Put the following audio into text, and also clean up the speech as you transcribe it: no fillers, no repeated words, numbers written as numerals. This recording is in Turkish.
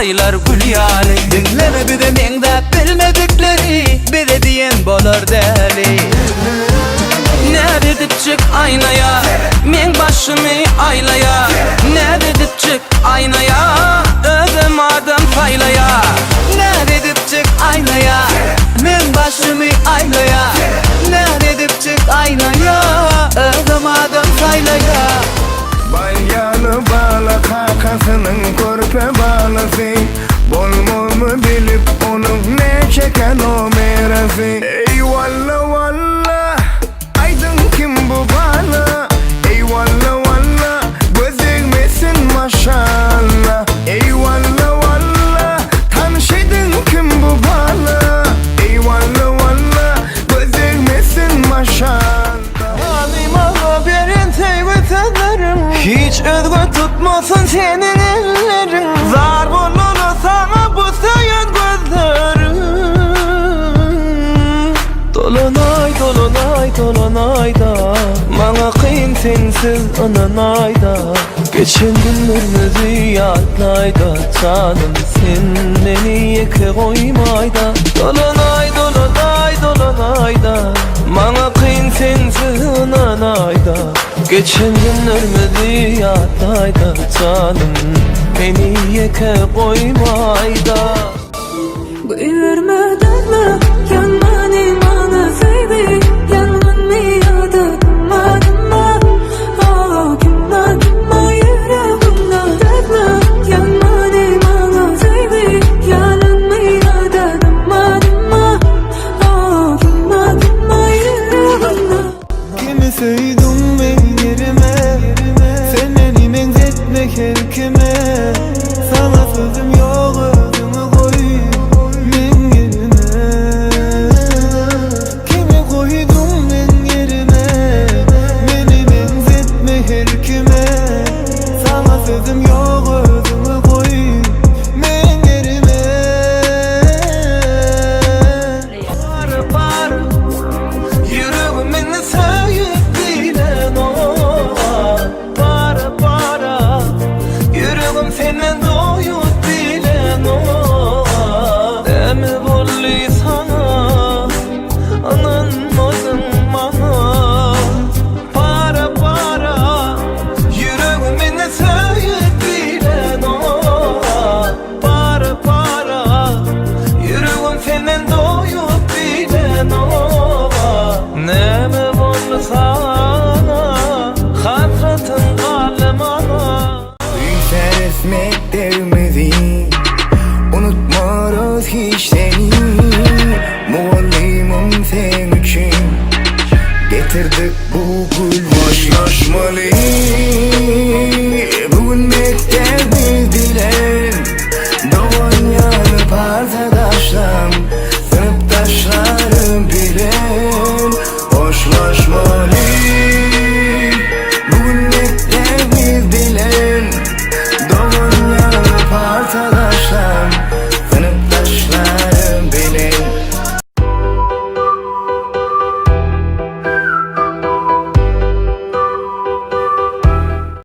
aylar gül yali. Dinleme bir de mende bilmedikleri bir de diyen bolar deli. Ne dedi çık aynaya, men başımı aylaya. Ne dedi çık aynaya, özüm adam faylaya. Ne dedip çık aynaya, men başımı aynaya. Ne dedip çık aynaya, ödüm adam saylaya. Balyalı bala kakasının körpe balası. Bolmol mu bilip onun ne çeken o merafi. Eyvallah vallah, aydın kim bu bana? Eyvallah vallah, gözükmesin maşallah. Eyvallah vallah, tanışıydın kim bu bana? Eyvallah vallah, gözükmesin maşallah. Halima haberin teyvet ederim. Hiç özgür tutmasın senin ellerin. Zar bulunu sana bu sayan gözlerim. Dolunay dolunay dolunay da bana kıyın sensiz ananay da. Geçen günlerimizi yadlay da canım sen beni yeke koymay da. Dolunay dolunay dolunay da bana kıyın sensiz ananay da. Geçen günlerimizi yadlay da canım beni yeke koymay da. Buyurmadan mı yanmanı bana baby, yanmanı yadırmadın mı? Oh kimma kimma yüreğimde dertme, yanmanı bana baby, yanmanı yadırmadın mı? Oh kimma kimma yüreğimde. Kimi söydüm ben yerime, sen beni benzetmek her kime. Sana sözüm yok ödümü koy ben yerime. Kimi koydum ben yerime, beni benzetmek her kime. Sana sözüm yok ödümü koy ben yerime. Para para yüreğimin sayıp bilen o. Para para yüreğim senin doyup bilen o. Demi bolli sana ananmadın bana. Para para yüreğimin sayıp bilen o. Para para yüreğim senin doyup bilen o. Neme bolli sana hasretin kalem ana. Sen esmeklerimizi unutmuyoruz hiç seni. Muallimim sen için getirdik bu